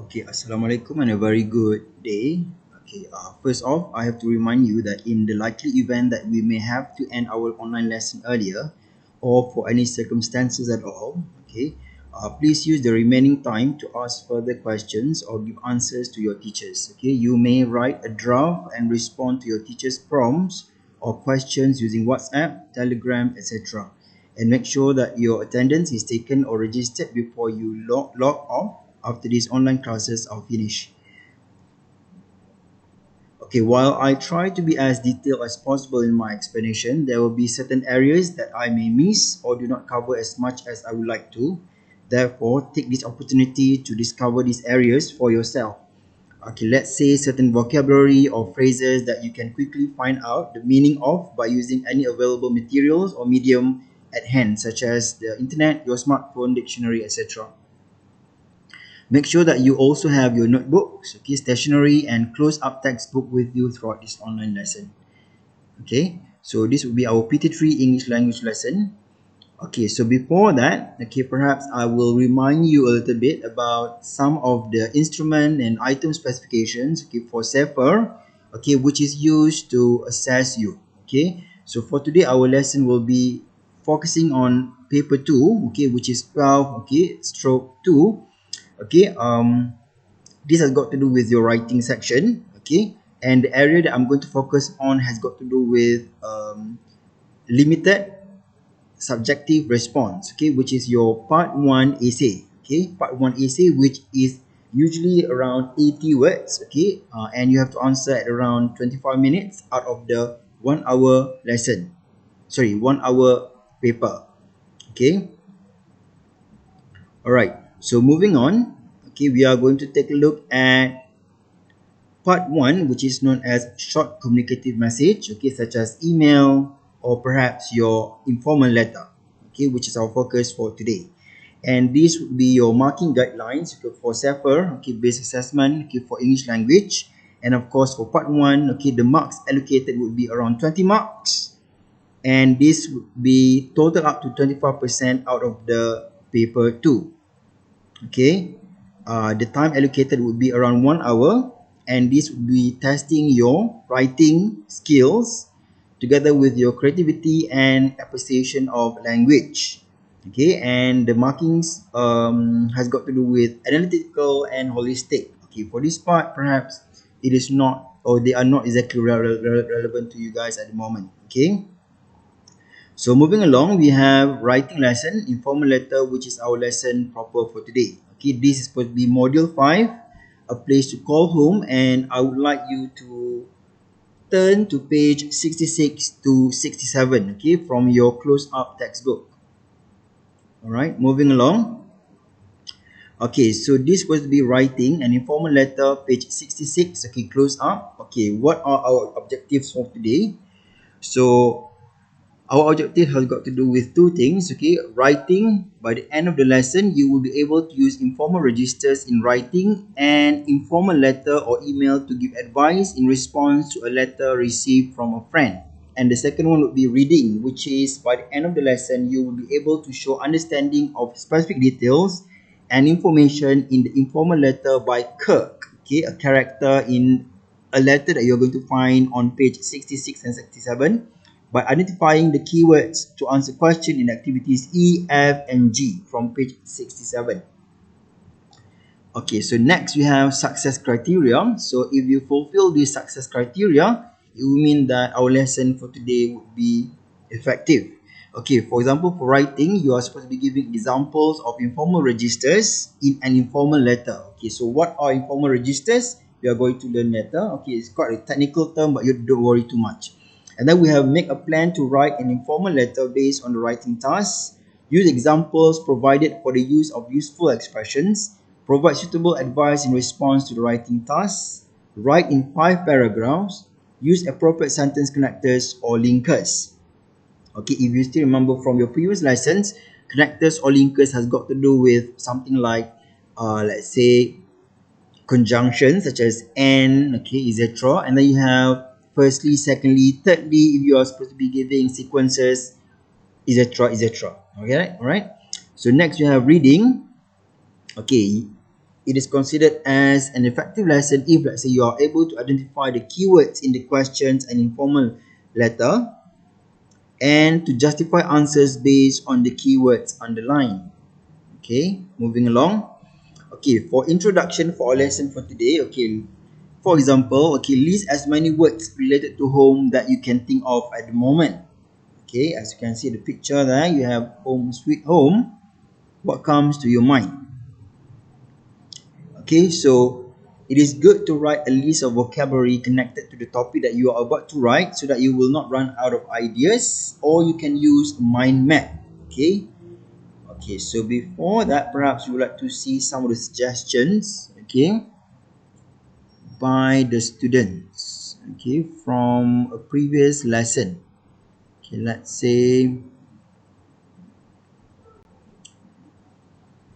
Okay, Assalamualaikum and a very good day. Okay, first off, I have to remind you that in the likely event that we may have to end our online lesson earlier or for any circumstances at all, okay, please use the remaining time to ask further questions or give answers to your teachers. Okay, you may write a draft and respond to your teacher's prompts or questions using WhatsApp, Telegram, etc. And make sure that your attendance is taken or registered before you log off after these online classes are finished. Okay, while I try to be as detailed as possible in my explanation, there will be certain areas that I may miss or do not cover as much as I would like to. Therefore, take this opportunity to discover these areas for yourself. Okay, let's say certain vocabulary or phrases that you can quickly find out the meaning of by using any available materials or medium at hand, such as the internet, your smartphone, dictionary, etc. Make sure that you also have your notebooks, okay, stationery and close-up textbook with you throughout this online lesson. Okay, so this will be our PT3 English language lesson. Okay, so before that, okay, perhaps I will remind you a little bit about some of the instrument and item specifications, okay, for SAFER, okay, which is used to assess you. Okay, so for today, our lesson will be focusing on paper 2, okay, which is 12, okay, stroke 2. Okay, this has got to do with your writing section. Okay, and the area that I'm going to focus on has got to do with limited subjective response, okay, which is your part 1 essay. Okay, part 1 essay, which is usually around 80 words, okay, and you have to answer at around 25 minutes out of the 1 hour lesson, sorry, 1 hour paper. Okay, all right, so moving on. Okay, we are going to take a look at part 1, which is known as short communicative message, okay, such as email or perhaps your informal letter, okay, which is our focus for today. And this would be your marking guidelines, okay, for SAFER, okay, base assessment, okay, for English language. And of course, for part 1, okay, the marks allocated would be around 20 marks. And this would be total up to 25% out of the paper 2. Okay, the time allocated would be around 1 hour, and this would be testing your writing skills together with your creativity and appreciation of language. Okay, and the markings has got to do with analytical and holistic. Okay, for this part, perhaps it is not, or they are not exactly relevant to you guys at the moment. Okay, so moving along, we have writing lesson, informal letter, which is our lesson proper for today. Okay, this is supposed to be module 5, a place to call home, and I would like you to turn to page 66 to 67, okay, from your close-up textbook. All right, moving along. Okay, so this was to be writing an informal letter, page 66, okay, close up. Okay, what are our objectives for today? So our objective has got to do with two things, okay? Writing. By the end of the lesson, you will be able to use informal registers in writing and informal letter or email to give advice in response to a letter received from a friend. And the second one would be reading, which is by the end of the lesson, you will be able to show understanding of specific details and information in the informal letter by Kirk, okay? A character in a letter that you're going to find on page 66 and 67 by identifying the keywords to answer question in activities E, F, and G from page 67. Okay, so next we have success criteria. So if you fulfill these success criteria, it will mean that our lesson for today would be effective. Okay, for example, for writing, you are supposed to be giving examples of informal registers in an informal letter. Okay, so what are informal registers? We are going to learn later. Okay, it's quite a technical term, but you don't worry too much. And then we have make a plan to write an informal letter based on the writing task. Use examples provided for the use of useful expressions. Provide suitable advice in response to the writing task. Write in 5 paragraphs. Use appropriate sentence connectors or linkers. Okay, if you still remember from your previous lessons, connectors or linkers has got to do with something like, let's say, conjunctions such as and, okay, etc. And then you have firstly, secondly, thirdly, if you are supposed to be giving sequences, etc., etc. Okay, all right. So next we have reading. Okay, it is considered as an effective lesson if, let's say, you are able to identify the keywords in the questions and informal letter and to justify answers based on the keywords underlined. Okay, moving along. Okay, for introduction for our lesson for today, okay, for example, okay, list as many words related to home that you can think of at the moment. Okay, as you can see the picture there, you have home sweet home. What comes to your mind? Okay, so it is good to write a list of vocabulary connected to the topic that you are about to write so that you will not run out of ideas, or you can use a mind map. Okay, okay, so before that, perhaps you would like to see some of the suggestions, okay, by the students, okay, from a previous lesson. Okay, let's say,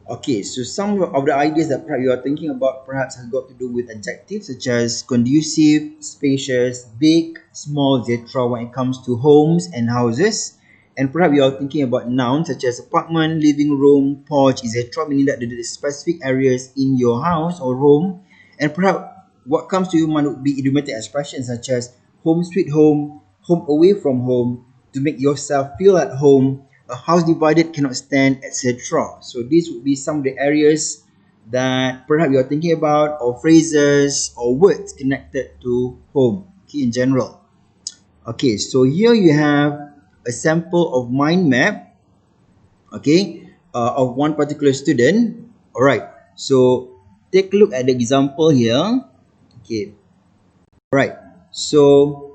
okay, so some of the ideas that perhaps you are thinking about perhaps has got to do with adjectives such as conducive, spacious, big, small, etc. when it comes to homes and houses. And perhaps you are thinking about nouns such as apartment, living room, porch, etc. meaning that the specific areas in your house or home. And perhaps what comes to your mind would be idiomatic expressions such as home sweet home away from home, to make yourself feel at home, a house divided cannot stand, etc. So these would be some of the areas that perhaps you are thinking about, or phrases or words connected to home, okay, in general. Okay, so here you have a sample of mind map, okay, of one particular student. All right, so take a look at the example here. Okay, all right, so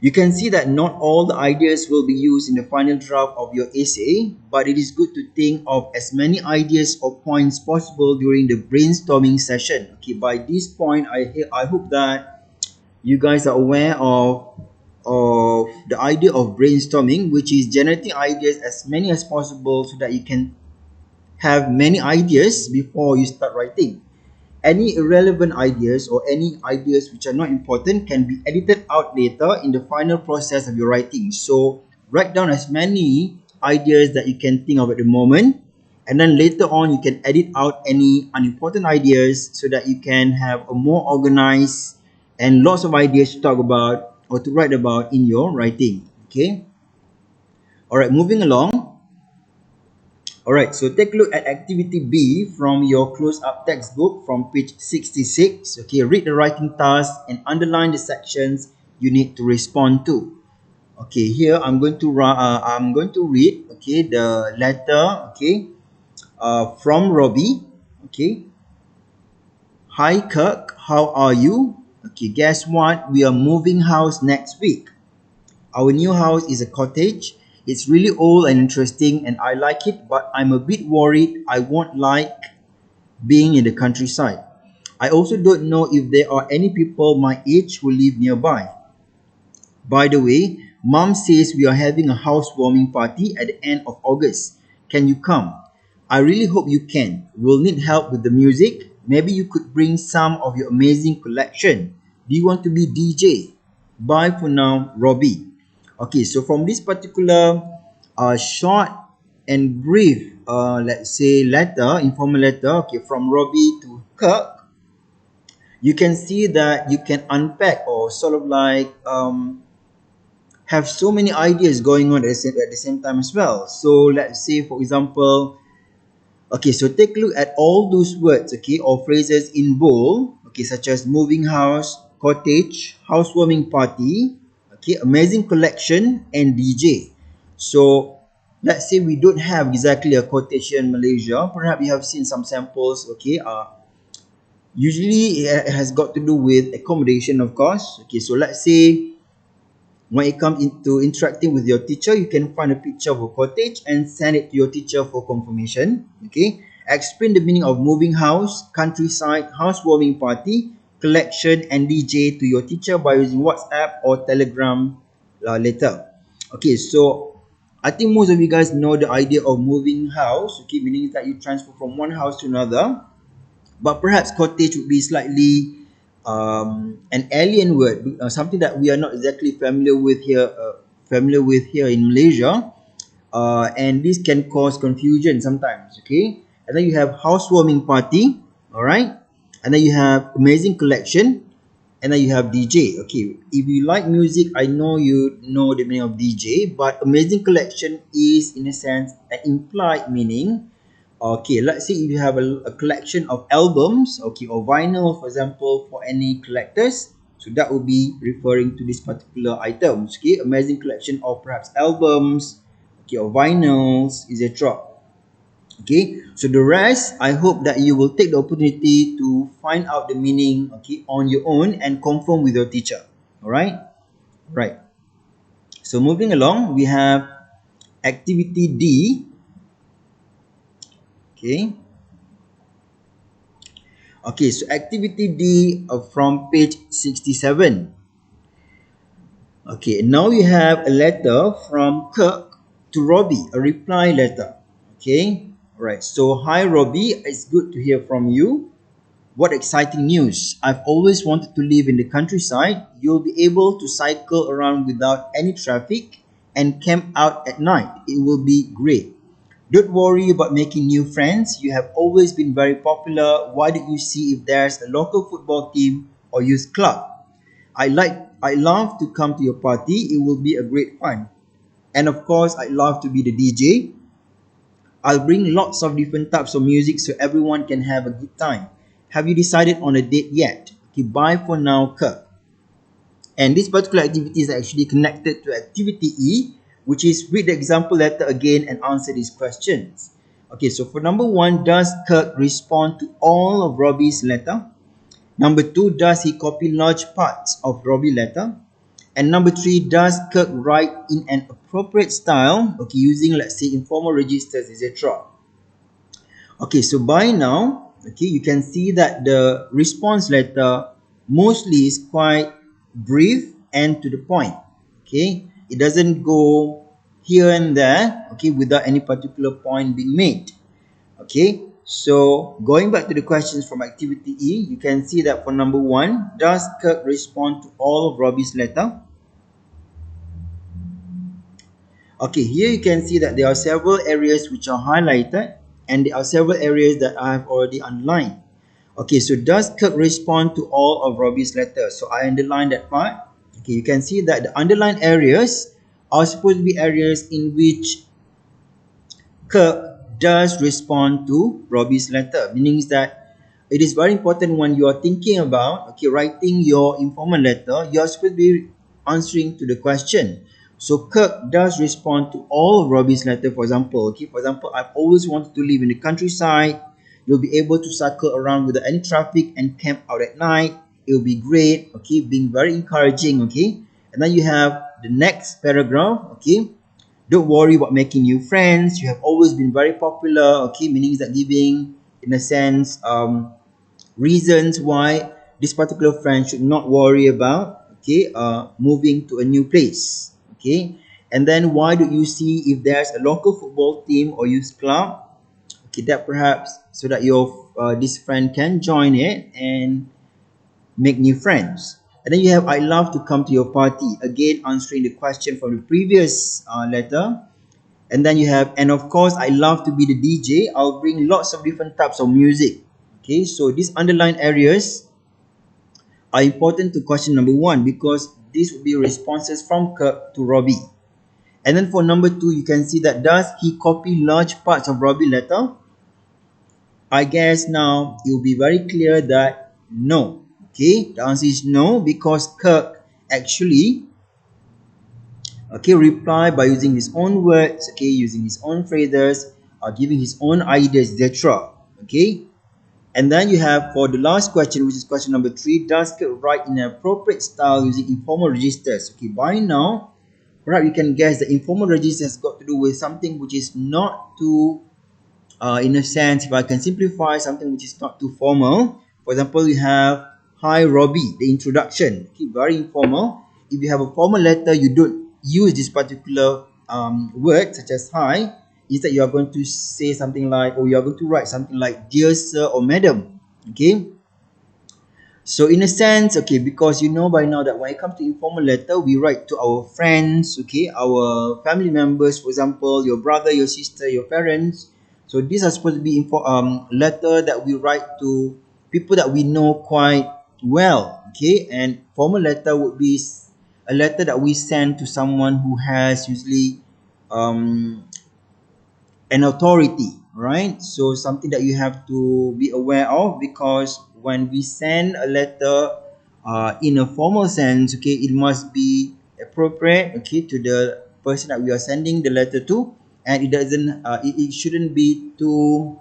you can see that not all the ideas will be used in the final draft of your essay, but it is good to think of as many ideas or points possible during the brainstorming session. Okay, by this point, I hope that you guys are aware of the idea of brainstorming, which is generating ideas as many as possible so that you can have many ideas before you start writing. Any irrelevant ideas or any ideas which are not important can be edited out later in the final process of your writing. So write down as many ideas that you can think of at the moment, and then later on you can edit out any unimportant ideas so that you can have a more organized and lots of ideas to talk about or to write about in your writing. Okay. All right, moving along. Alright, so take a look at activity B from your close-up textbook from page 66. Okay, read the writing task and underline the sections you need to respond to. Okay, here I'm going to read, okay, the letter, okay, from Robbie. Okay, hi Kirk, how are you? Okay, guess what? We are moving house next week. Our new house is a cottage. It's really old and interesting and I like it, but I'm a bit worried I won't like being in the countryside. I also don't know if there are any people my age who live nearby. By the way, Mom says we are having a housewarming party at the end of August. Can you come? I really hope you can. We'll need help with the music. Maybe you could bring some of your amazing collection. Do you want to be DJ? Bye for now, Robbie. Okay, so from this particular short and brief, let's say letter, informal letter, okay, from Robbie to Kirk, you can see that you can unpack or sort of like have so many ideas going on at the same time as well. So let's say, for example, okay, so take a look at all those words, okay, or phrases in bold, okay, such as moving house, cottage, housewarming party, okay, amazing collection, and DJ. So let's say we don't have exactly a cottage here in Malaysia. Perhaps you have seen some samples, okay. Usually it has got to do with accommodation, of course. Okay, so let's say when it comes into interacting with your teacher, you can find a picture of a cottage and send it to your teacher for confirmation. Okay. Explain the meaning of moving house, countryside, housewarming party, collection, and DJ to your teacher by using WhatsApp or Telegram later. Okay, so I think most of you guys know the idea of moving house. Okay, meaning that you transfer from one house to another. But perhaps cottage would be slightly an alien word, something that we are not exactly familiar with here in Malaysia, and this can cause confusion sometimes. Okay, And then you have housewarming party, all right? And then you have amazing collection, and then you have DJ. Okay, if you like music, I know you know the meaning of DJ, but amazing collection is in a sense an implied meaning. Okay, let's say if you have a collection of albums, okay, or vinyl, for example, for any collectors, so that will be referring to this particular items. Okay, amazing collection of perhaps albums, okay, or vinyls, etc. Okay, so the rest, I hope that you will take the opportunity to find out the meaning, okay, on your own and confirm with your teacher. All right, right. So moving along, we have activity D. Okay. Okay, so activity D from page 67. Okay, now we have a letter from Kirk to Robbie, a reply letter. Okay, right. So, hi Robbie, it's good to hear from you. What exciting news! I've always wanted to live in the countryside. You'll be able to cycle around without any traffic and camp out at night. It will be great. Don't worry about making new friends. You have always been very popular. Why don't you see if there's a local football team or youth club? I love to come to your party. It will be a great fun. And of course, I love to be the DJ. I'll bring lots of different types of music so everyone can have a good time. Have you decided on a date yet? Okay, bye for now, Kirk. And this particular activity is actually connected to activity E, which is read the example letter again and answer these questions. Okay, so for number one, does Kirk respond to all of Robbie's letter? Number two, does he copy large parts of Robbie's letter? And number three, does Kirk write in an appropriate style, okay, using, let's say, informal registers, etc.? Okay, so by now, okay, you can see that the response letter mostly is quite brief and to the point. Okay, it doesn't go here and there, okay, without any particular point being made. Okay, so going back to the questions from activity E, you can see that for number one, does Kirk respond to all of Robbie's letter? Okay, here you can see that there are several areas which are highlighted and there are several areas that I have already underlined. Okay, so does Kirk respond to all of Robbie's letters? So I underlined that part. Okay, you can see that the underlined areas are supposed to be areas in which Kirk does respond to Robbie's letter, meaning that it is very important when you are thinking about, okay, writing your informal letter, you are supposed to be answering to the question. So Kirk does respond to all of Robbie's letter, for example. Okay, for example, I've always wanted to live in the countryside. You'll be able to cycle around without any traffic and camp out at night. It will be great. Okay, being very encouraging. Okay, and then you have the next paragraph. Okay, don't worry about making new friends. You have always been very popular. Okay, meaning that giving, in a sense, reasons why this particular friend should not worry about, okay, moving to a new place. Okay, and then why do you see if there's a local football team or youth club? Okay, that perhaps so that your this friend can join it and make new friends. And then you have I love to come to your party, again answering the question from the previous letter. And then you have, and of course I love to be the DJ. I'll bring lots of different types of music. Okay, so these underlined areas are important to question number one because these will be responses from Kirk to Robbie. And then for number two, you can see that does he copy large parts of Robbie's letter? I guess now it will be very clear that no. Okay, the answer is no because Kirk actually, okay, reply by using his own words, okay, using his own phrases, giving his own ideas, etc. Okay, and then you have for the last question, which is question number three, does Kirk write in an appropriate style using informal registers? Okay, by now, perhaps you can guess that informal register has got to do with something which is not too in a sense, if I can simplify something which is not too formal, for example, you have hi Robbie, the introduction, okay, very informal. If you have a formal letter, you don't use this particular word such as hi. Instead, you are going to say something like, or you are going to write something like dear sir or madam. Okay. So in a sense, okay, because you know by now that when it comes to informal letter, we write to our friends, okay, our family members, for example, your brother, your sister, your parents. So these are supposed to be letter that we write to people that we know quite well. Okay, and formal letter would be a letter that we send to someone who has usually um, an authority, right? So something that you have to be aware of, because when we send a letter in a formal sense, okay, it must be appropriate, okay, to the person that we are sending the letter to, and it shouldn't be too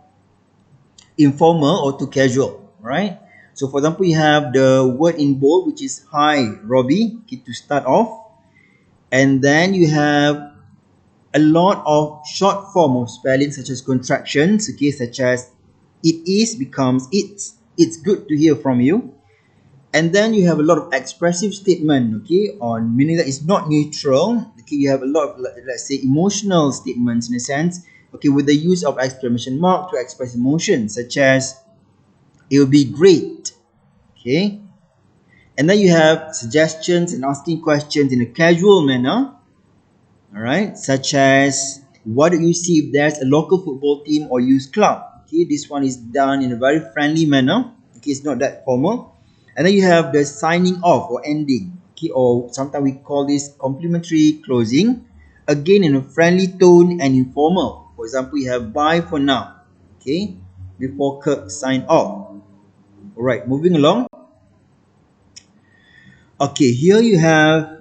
informal or too casual, right? So for example, you have the word in bold, which is hi Robbie, okay, to start off, and then you have a lot of short form of spelling such as contractions, okay, such as it is becomes it's good to hear from you. And then you have a lot of expressive statement, okay, on meaning that it's not neutral. Okay, you have a lot of, let's say, emotional statements in a sense, okay, with the use of exclamation mark to express emotion, such as it will be great, okay. And then you have suggestions and asking questions in a casual manner, all right, such as what do you see if there's a local football team or youth club. Okay, this one is done in a very friendly manner. Okay, it's not that formal. And then you have the signing off or ending, okay, or sometimes we call this complimentary closing, again in a friendly tone and informal. For example, you have bye for now, okay, before Kirk sign off. All right, moving along. Okay, here you have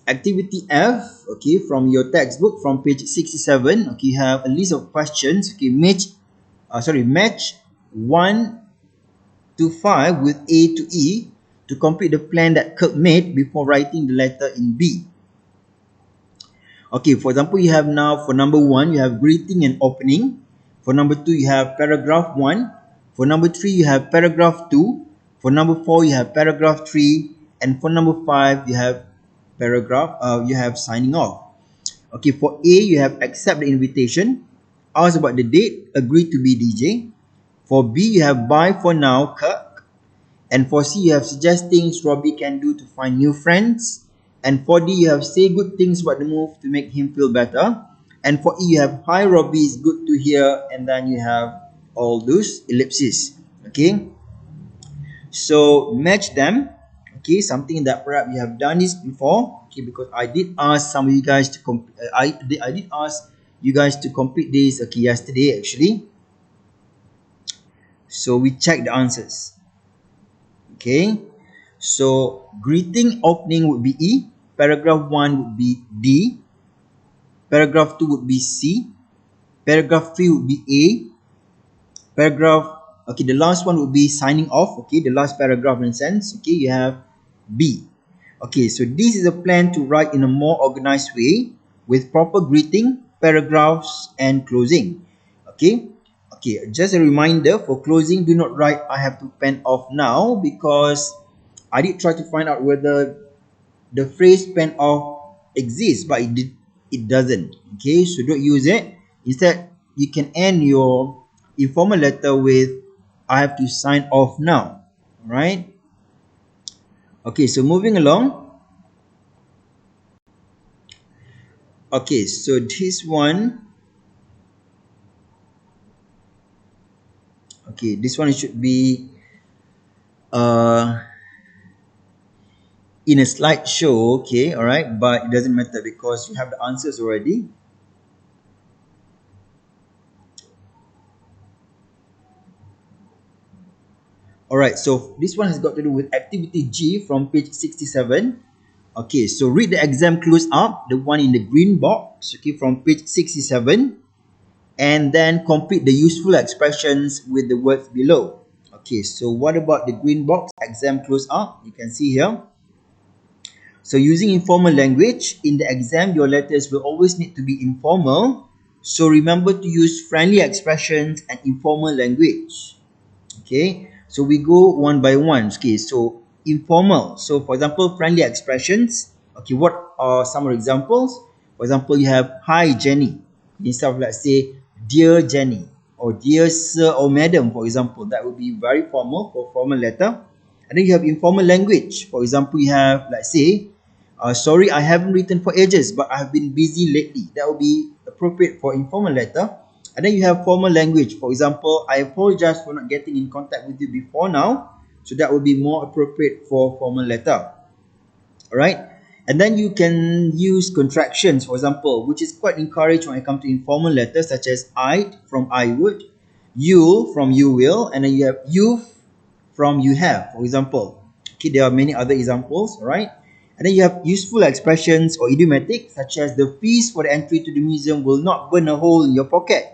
activity F, okay, from your textbook from page 67. Okay, you have a list of questions. Okay, match 1 to 5 with A to E to complete the plan that Kirk made before writing the letter in B. Okay, for example, you have now for number 1, you have greeting and opening. For number 2, you have paragraph 1. For number 3, you have paragraph 2. For number 4, you have paragraph 3. And for number 5, you have signing off. Okay, for A, you have accept the invitation, ask about the date, agree to be DJ. For B, you have bye for now, Kirk. And for C, you have suggest things Robbie can do to find new friends. And for D, you have say good things about the move to make him feel better. And for E, you have hi Robbie, it's good to hear. And then you have all those ellipses. Okay, so match them. Okay, something that perhaps you have done this before. Okay, because I did ask some of you guys to I did ask you guys to complete this, okay, yesterday actually. So we check the answers. Okay, so greeting opening would be E, paragraph 1 would be D, paragraph 2 would be C, paragraph 3 would be A, paragraph, okay, the last one would be signing off. Okay, the last paragraph in a sense. Okay, you have B. Okay, so this is a plan to write in a more organized way with proper greeting, paragraphs, and closing. Okay, okay, just a reminder, for closing, do not write I have to pen off now, because I did try to find out whether the phrase pen off exists, but it doesn't. Okay, so don't use it. Instead, you can end your informal letter with I have to sign off now. All right. Okay, so moving along. Okay, so this one, okay, this one should be in a slideshow, okay, all right, but it doesn't matter because you have the answers already. All right, so this one has got to do with activity G from page 67. Okay, so read the exam clues up, the one in the green box, okay, from page 67, and then complete the useful expressions with the words below. Okay, so what about the green box, exam clues up? You can see here. So using informal language, in the exam, your letters will always need to be informal. So remember to use friendly expressions and informal language. Okay, so we go one by one. Okay, so informal. So for example, friendly expressions. Okay, what are some examples? For example, you have hi Jenny, instead of, let's say, dear Jenny, or dear sir or madam, for example. That would be very formal for formal letter. And then you have informal language. For example, you have, let's say, sorry, I haven't written for ages, but I have been busy lately. That would be appropriate for informal letter. And then you have formal language. For example, I apologize for not getting in contact with you before now. So that would be more appropriate for formal letter. Alright. And then you can use contractions, for example, which is quite encouraged when it comes to informal letters, such as I from I would, you from you will, and then you have you from you have, for example. Okay, there are many other examples, alright. And then you have useful expressions or idiomatic, such as the fees for the entry to the museum will not burn a hole in your pocket.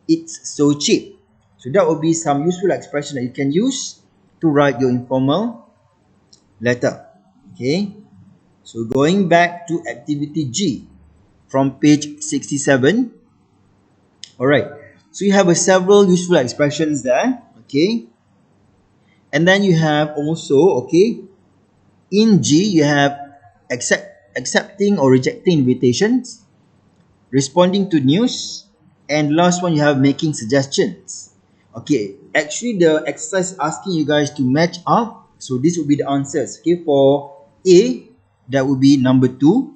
It's so cheap. So that will be some useful expression that you can use to write your informal letter. Okay. So going back to activity G from page 67. Alright. So you have several useful expressions there. Okay. And then you have also, okay, in G you have accepting or rejecting invitations, responding to news, and last one you have making suggestions. Okay, actually the exercise is asking you guys to match up. So this will be the answers. Okay, for A, that would be number 2,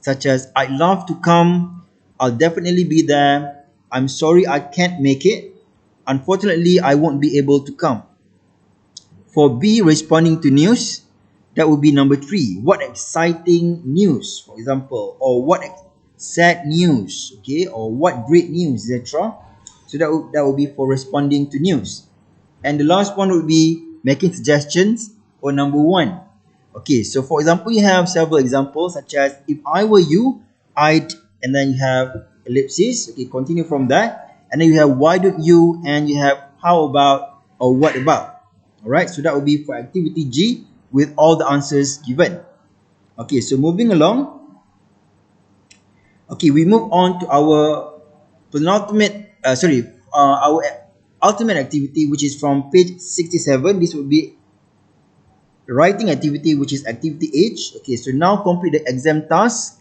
such as I'd love to come, I'll definitely be there, I'm sorry I can't make it, unfortunately I won't be able to come. For B, responding to news, that would be number 3. What exciting news, for example, or what sad news, okay, or what great news, etc. So that would be for responding to news. And the last one would be making suggestions for number 1. Okay, so for example, you have several examples such as if I were you, I'd, and then you have ellipsis. Okay, continue from that. And then you have why don't you, and you have how about or what about. Alright, so that will be for activity G with all the answers given. Okay, so moving along. Okay, we move on to our penultimate, our ultimate activity, which is from page 67. This will be writing activity, which is activity H. Okay, so now complete the exam task.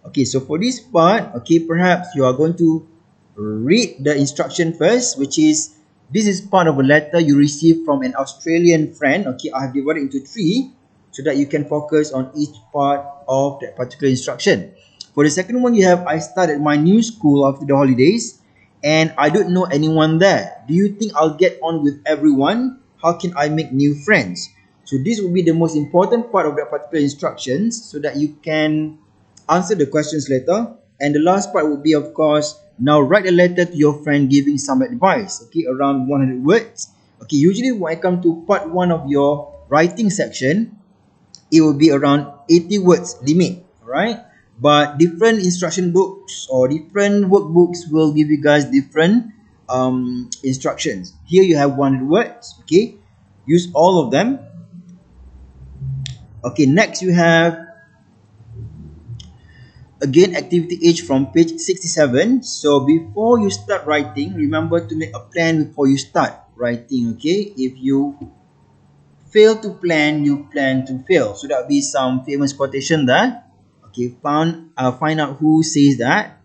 Okay, so for this part, okay, perhaps you are going to read the instruction first, which is this is part of a letter you received from an Australian friend. Okay, I have divided into 3 so that you can focus on each part of that particular instruction. For the second one, you have I started my new school after the holidays and I don't know anyone there. Do you think I'll get on with everyone? How can I make new friends? So this will be the most important part of that particular instructions so that you can answer the questions later. And the last part would be, of course, now write a letter to your friend giving some advice, okay, around 100 words. Okay, usually when I come to part 1 of your writing section, it will be around 80 words limit, alright? But different instruction books or different workbooks will give you guys different instructions. Here you have 100 words, okay? Use all of them. Okay, next you have again activity H from page 67. So before you start writing, remember to make a plan before you start writing, okay? If you fail to plan, you plan to fail. So that will be some famous quotation there. Okay, find out who says that.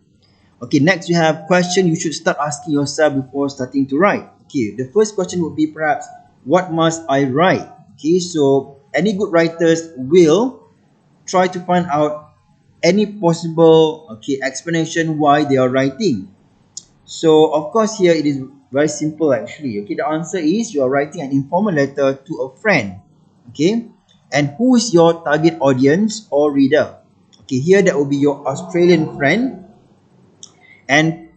Okay, next you have question you should start asking yourself before starting to write. Okay, the first question would be perhaps, what must I write? Okay, so any good writers will try to find out any possible explanation why they are writing. So of course here it is very simple actually. Okay, the answer is you are writing an informal letter to a friend. Okay, and who is your target audience or reader? Okay, here that will be your Australian friend, and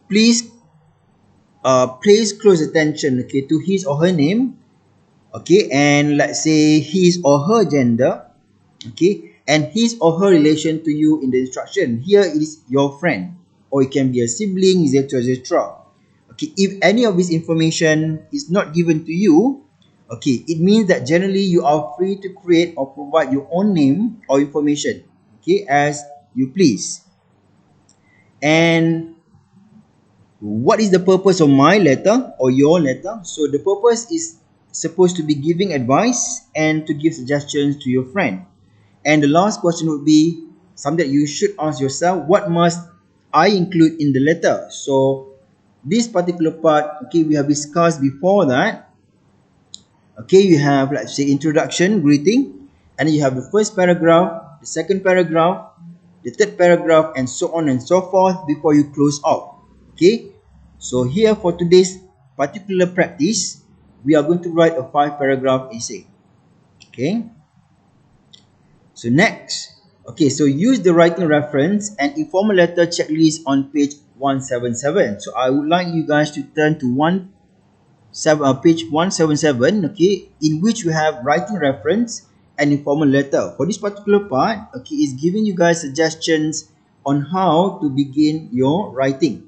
please place close attention, okay, to his or her name, okay, and let's say his or her gender, okay, and his or her relation to you in the instruction. Here it is your friend, or it can be a sibling, etc, etc. Okay, if any of this information is not given to you, okay, it means that generally you are free to create or provide your own name or information, okay, as you please. And what is the purpose of my letter or your letter? So the purpose is supposed to be giving advice and to give suggestions to your friend. And the last question would be something that you should ask yourself, what must I include in the letter? So this particular part, okay, we have discussed before that. Okay, you have, let's say, introduction, greeting, and then you have the first paragraph, the second paragraph, the third paragraph, and so on and so forth before you close out. Okay, So here for today's particular practice, we are going to write a 5-paragraph essay. Okay. So next, okay, so use the writing reference and informal letter checklist on page 177. So I would like you guys to turn to page 177, okay, in which we have writing reference and informal letter. For this particular part, okay, it's giving you guys suggestions on how to begin your writing.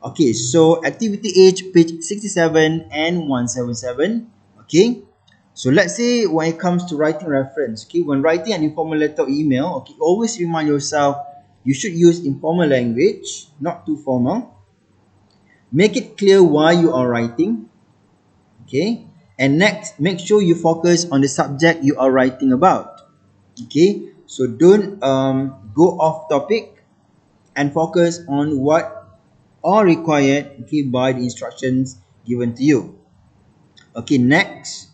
Okay, so activity H, page 67 and 177. Okay, so let's say when it comes to writing reference, okay, when writing an informal letter or email, okay, always remind yourself you should use informal language, not too formal. Make it clear why you are writing. Okay, and next, make sure you focus on the subject you are writing about. Okay, so don't go off topic and focus on what are required, okay, by the instructions given to you. Okay, next,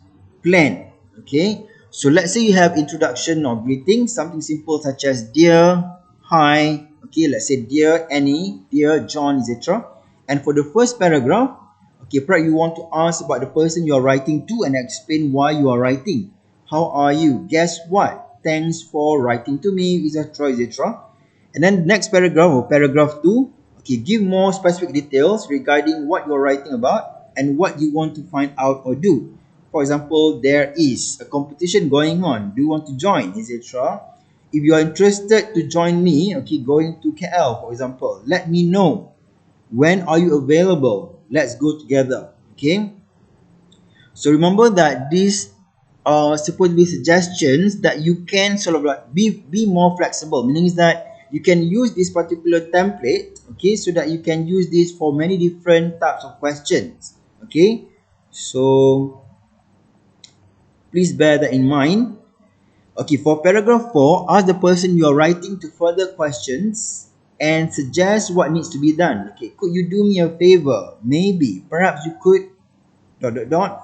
plan. Okay, so let's say you have introduction or greeting, something simple such as dear, hi, okay, let's say dear Annie, dear John, etc. And for the first paragraph, okay, perhaps you want to ask about the person you are writing to and explain why you are writing. How are you? Guess what? Thanks for writing to me, etc., etc. And then next paragraph or paragraph 2, okay, give more specific details regarding what you're writing about and what you want to find out or do. For example, there is a competition going on. Do you want to join, etc.? If you are interested to join me, okay, going to KL, for example, let me know. When are you available? Let's go together. Okay. So remember that these are supposed to be suggestions that you can sort of like be more flexible, meaning that you can use this particular template, okay, so that you can use this for many different types of questions. Okay, so please bear that in mind. Okay, for paragraph 4, ask the person you are writing to further questions and suggest what needs to be done. Okay, could you do me a favor? Maybe, perhaps you could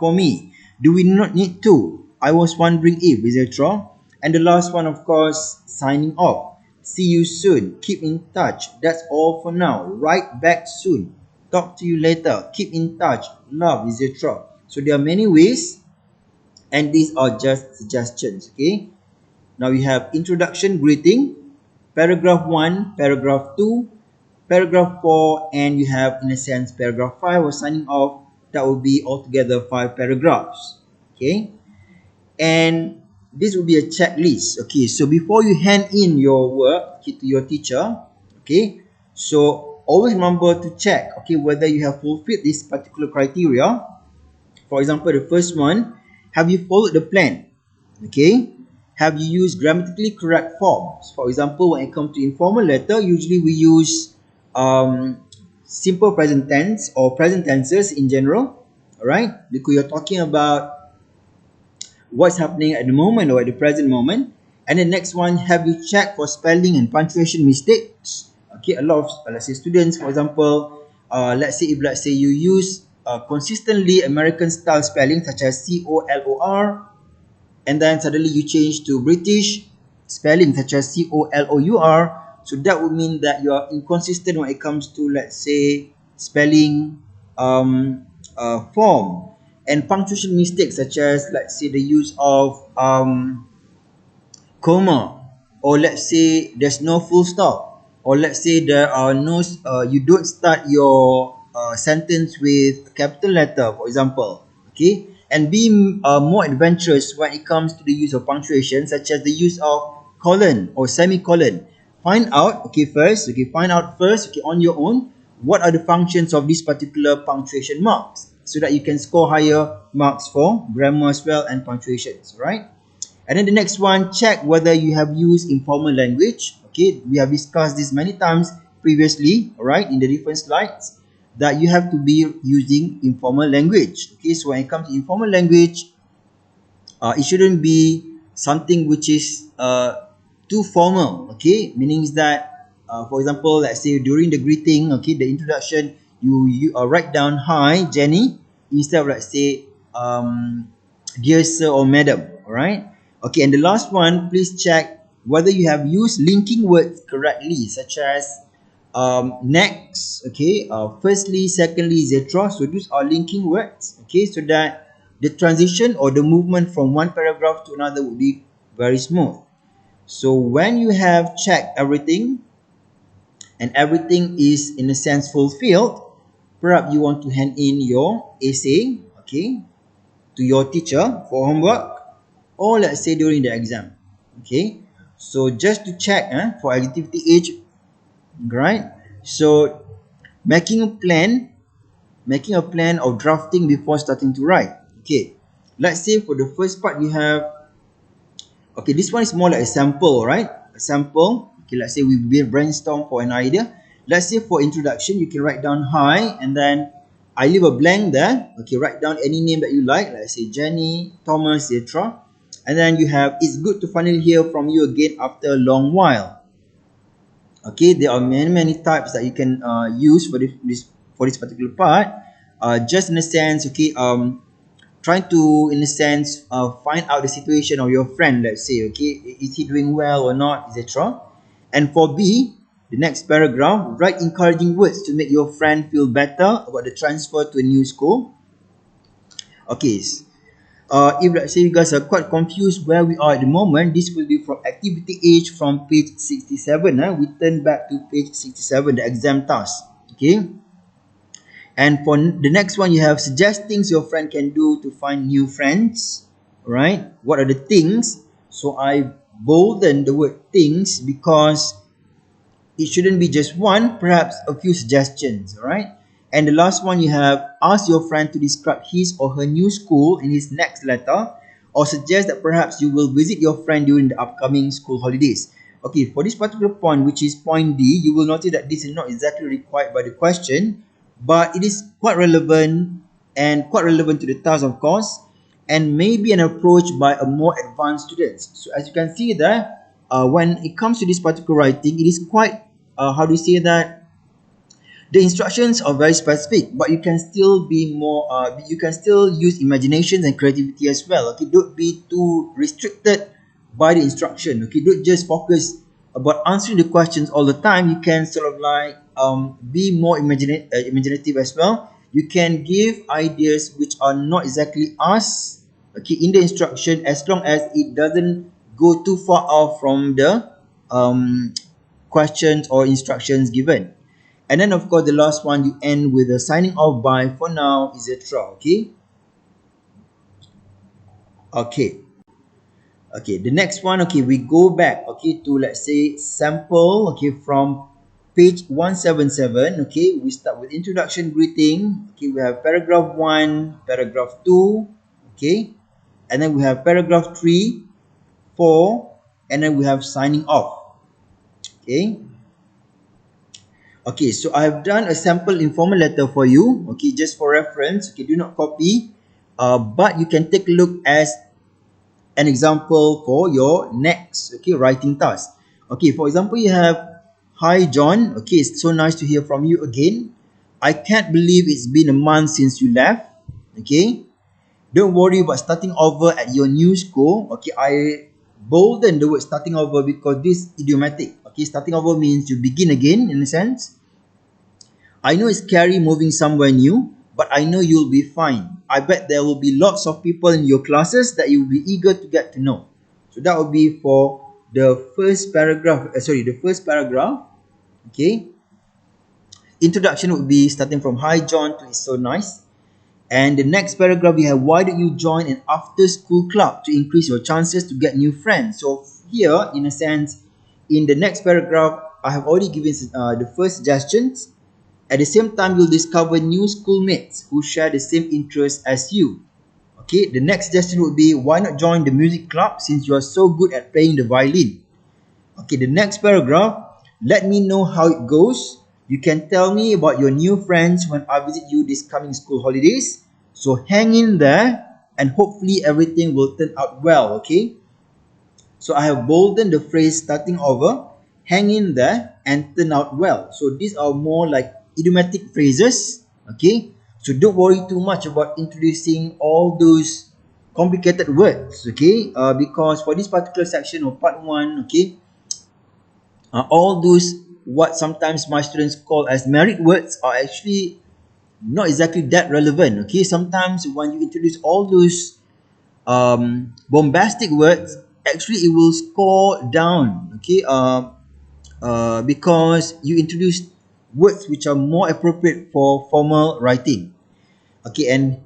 for me. Do we not need to? I was wondering if, etc. And the last one, of course, signing off. See you soon. Keep in touch. That's all for now. Write back soon. Talk to you later. Keep in touch. Love, etc. So there are many ways, and these are just suggestions. Okay. Now we have introduction, greeting, paragraph 1, paragraph 2, paragraph 4, and you have, in a sense, paragraph 5 or signing off. That will be altogether 5 paragraphs. Okay, and this will be a checklist. Okay, so before you hand in your work, okay, to your teacher, okay, so always remember to check, okay, whether you have fulfilled this particular criteria. For example, the first one, have you followed the plan? Okay, have you used grammatically correct forms? For example, when it comes to informal letter, usually we use simple present tense or present tenses in general. Alright, because you're talking about what's happening at the moment or at the present moment. And the next one, have you checked for spelling and punctuation mistakes? Okay, a lot of, let's say, students, for example, let's say you use consistently American style spelling such as COLOR, and then suddenly you change to British spelling such as COLOUR. So that would mean that you are inconsistent when it comes to, let's say, spelling, form, and punctuation mistakes such as, let's say, the use of comma, or let's say there's no full stop, or let's say there are no you don't start your sentence with capital letter, for example. Okay, and be more adventurous when it comes to the use of punctuation, such as the use of colon or semicolon. Find out, find out first, okay, on your own, what are the functions of this particular punctuation marks, so that you can score higher marks for grammar as well and punctuations, right? And then the next one, check whether you have used informal language. Okay, we have discussed this many times previously, all right, in the different slides, that you have to be using informal language. Okay, so when it comes to informal language, it shouldn't be something which is too formal. Okay, meaning is that, for example, let's say during the greeting, okay, the introduction, you write down hi Jenny instead of, let's say, dear sir or madam. All right. Okay, and the last one, please check whether you have used linking words correctly, such as next, okay, firstly, secondly, etc. So these are linking words, okay, so that the transition or the movement from one paragraph to another would be very smooth. So when you have checked everything and everything is in a sense fulfilled, perhaps you want to hand in your essay, okay, to your teacher for homework, or let's say during the exam, okay. So just to check for activity age, right? So making a plan, making a plan of drafting before starting to write. Okay, let's say for the first part you have, okay, this one is more like a sample, right? A sample. Okay, let's say we brainstorm for an idea. Let's say for introduction, you can write down hi, and then I leave a blank there. Okay, write down any name that you like. Let's say Jenny, Thomas, etc. And then you have, it's good to finally hear from you again after a long while. Okay, there are many types that you can use for this particular part. Just in a sense, okay, trying to, in a sense, find out the situation of your friend, let's say, okay, is he doing well or not, etc. And for B, the next paragraph, write encouraging words to make your friend feel better about the transfer to a new school. Okay, if let's say you guys are quite confused where we are at the moment, this will be from activity age from page 67. We turn back to page 67, the exam task. Okay. And for the next one, you have suggest things your friend can do to find new friends. Right? What are the things? So I bolden the word things because it shouldn't be just one, perhaps a few suggestions. Right? And the last one, you have ask your friend to describe his or her new school in his next letter, or suggest that perhaps you will visit your friend during the upcoming school holidays. Okay, for this particular point, which is point D, you will notice that this is not exactly required by the question, but it is quite relevant to the task, of course, and maybe an approach by a more advanced students. So as you can see there, when it comes to this particular writing, it is quite, how do you say that? The instructions are very specific, but you can still be more, you can still use imagination and creativity as well. Okay, don't be too restricted by the instruction. Okay, don't just focus about answering the questions all the time. You can sort of like be more imaginative as well. You can give ideas which are not exactly asked, okay, in the instruction, as long as it doesn't go too far off from the questions or instructions given. And then of course the last one, you end with a signing off by for now, etc. Okay. Okay. Okay. The next one, okay, we go back, okay, to let's say sample, okay, from page 177. Okay, we start with introduction, greeting. Okay, we have paragraph 1, paragraph 2. Okay, and then we have paragraph 3, 4, and then we have signing off. Okay. Okay, so I have done a sample informal letter for you. Okay, just for reference. Okay, do not copy. But you can take a look as an example for your next, okay, writing task. Okay, for example, you have, hi John. Okay, it's so nice to hear from you again. I can't believe it's been a month since you left. Okay, don't worry about starting over at your new school. Okay, I bolden the word starting over because this idiomatic. Okay, starting over means you begin again in a sense. I know it's scary moving somewhere new, but I know you'll be fine. I bet there will be lots of people in your classes that you'll be eager to get to know. So that will be for the first paragraph. The first paragraph. Okay. Introduction would be starting from hi John to it's so nice. And the next paragraph we have, why don't you join an after school club to increase your chances to get new friends? So here, in a sense, in the next paragraph, I have already given the first suggestions. At the same time, you'll discover new schoolmates who share the same interests as you. Okay, the next suggestion would be, why not join the music club since you are so good at playing the violin? Okay, the next paragraph, let me know how it goes. You can tell me about your new friends when I visit you this coming school holidays. So hang in there and hopefully everything will turn out well, okay? So I have boldened the phrase starting over, hang in there and turn out well. So these are more like idiomatic phrases, okay? So don't worry too much about introducing all those complicated words, okay? Because for this particular section of part 1, okay, all those what sometimes my students call as merit words are actually not exactly that relevant. Okay, sometimes when you introduce all those bombastic words, actually it will score down. Okay, because you introduce words which are more appropriate for formal writing. Okay, and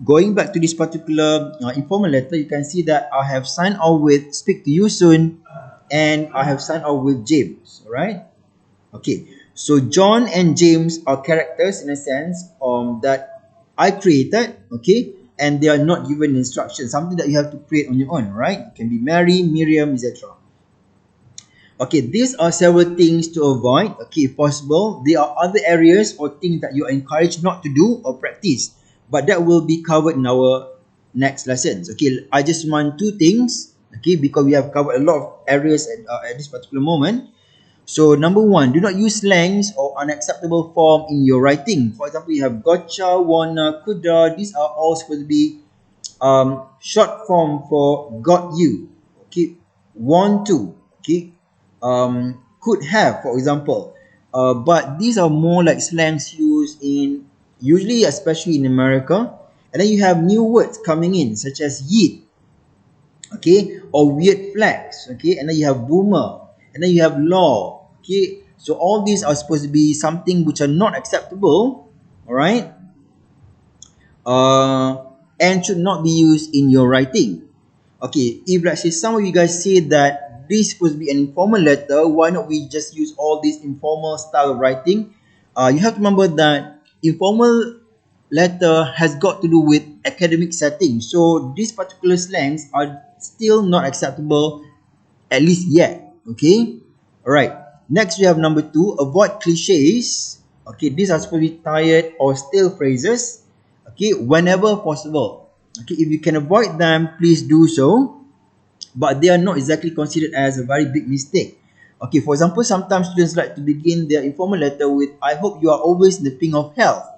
going back to this particular informal letter, you can see that I have signed off with "Speak to you soon," and I have signed off with James. All right. Okay, so John and James are characters in a sense that I created, okay, and they are not given instructions, something that you have to create on your own, right? It can be Mary, Miriam, etc. Okay, these are several things to avoid, okay, if possible. There are other areas or things that you are encouraged not to do or practice, but that will be covered in our next lessons. Okay, I just want two things, okay, because we have covered a lot of areas at this particular moment. So number one, do not use slangs or unacceptable form in your writing. For example, you have gotcha, wanna, coulda. These are all supposed to be short form for got you. Okay, want to. Okay, could have, for example. But these are more like slangs used in usually, especially in America. And then you have new words coming in, such as yeet, okay, or weird flags, okay, and then you have boomer, and then you have law, okay. So all these are supposed to be something which are not acceptable, all right, and should not be used in your writing. Okay, if let's say some of you guys say that this is supposed to be an informal letter, why not we just use all this informal style of writing? You have to remember that informal letter has got to do with academic setting. So these particular slangs are still not acceptable, at least yet. Okay, all right. Next we have number two, avoid cliches. Okay, these are supposed to be tired or stale phrases. Okay, whenever possible. Okay, if you can avoid them, please do so, but they are not exactly considered as a very big mistake. Okay, for example, sometimes students like to begin their informal letter with "I hope you are always in the pink of health."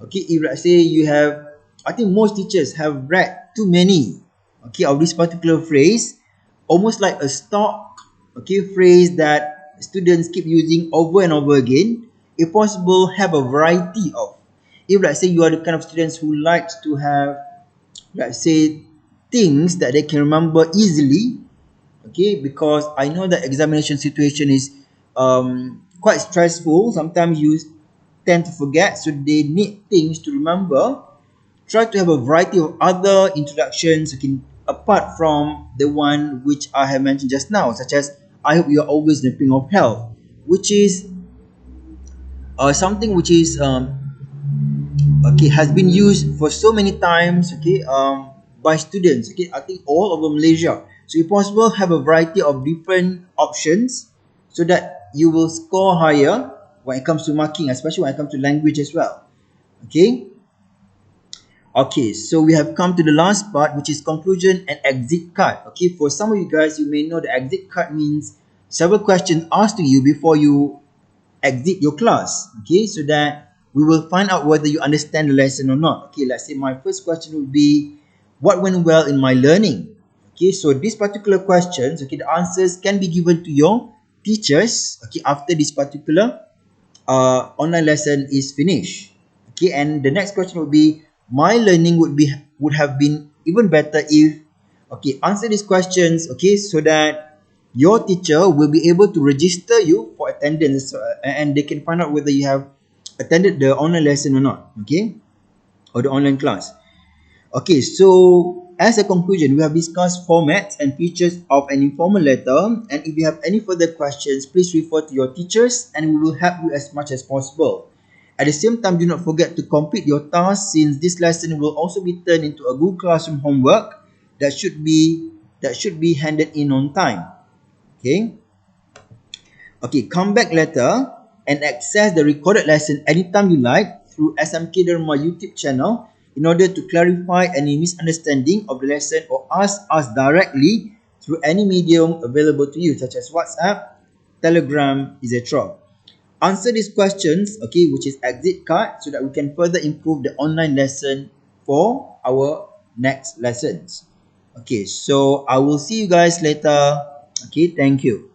Okay, if let's say you have, I think most teachers have read too many, okay, of this particular phrase, almost like a stock, okay, phrase that students keep using over and over again. If possible, have a variety of. If let's say you are the kind of students who likes to have, let's say, things that they can remember easily, okay, because I know that examination situation is quite stressful. Sometimes you tend to forget, so they need things to remember. Try to have a variety of other introductions, okay, apart from the one which I have mentioned just now, such as "I hope you are always in the pink of health," which is something which is okay, has been used for so many times, okay, by students, okay, I think all over Malaysia. So if possible, have a variety of different options so that you will score higher when it comes to marking, especially when it comes to language as well. Okay, okay, so we have come to the last part, which is conclusion and exit card. Okay, for some of you guys, you may know the exit card means several questions asked to you before you exit your class, okay, so that we will find out whether you understand the lesson or not. Okay, let's say my first question would be, what went well in my learning? Okay, so these particular questions, okay, the answers can be given to your teachers, okay, after this particular online lesson is finished. Okay, and the next question would be, my learning would have been even better if, okay, answer these questions, okay, so that your teacher will be able to register you for attendance, and they can find out whether you have attended the online lesson or not, okay, or the online class. Okay, so as a conclusion, we have discussed formats and features of an informal letter, and if you have any further questions, please refer to your teachers and we will help you as much as possible. At the same time, do not forget to complete your task, since this lesson will also be turned into a Google Classroom homework that should be handed in on time. Okay? Okay, come back later and access the recorded lesson anytime you like through SMK Derma YouTube channel in order to clarify any misunderstanding of the lesson, or ask us directly through any medium available to you, such as WhatsApp, Telegram, etc. Answer these questions, okay, which is exit card, so that we can further improve the online lesson for our next lessons. Okay, so I will see you guys later. Okay, thank you.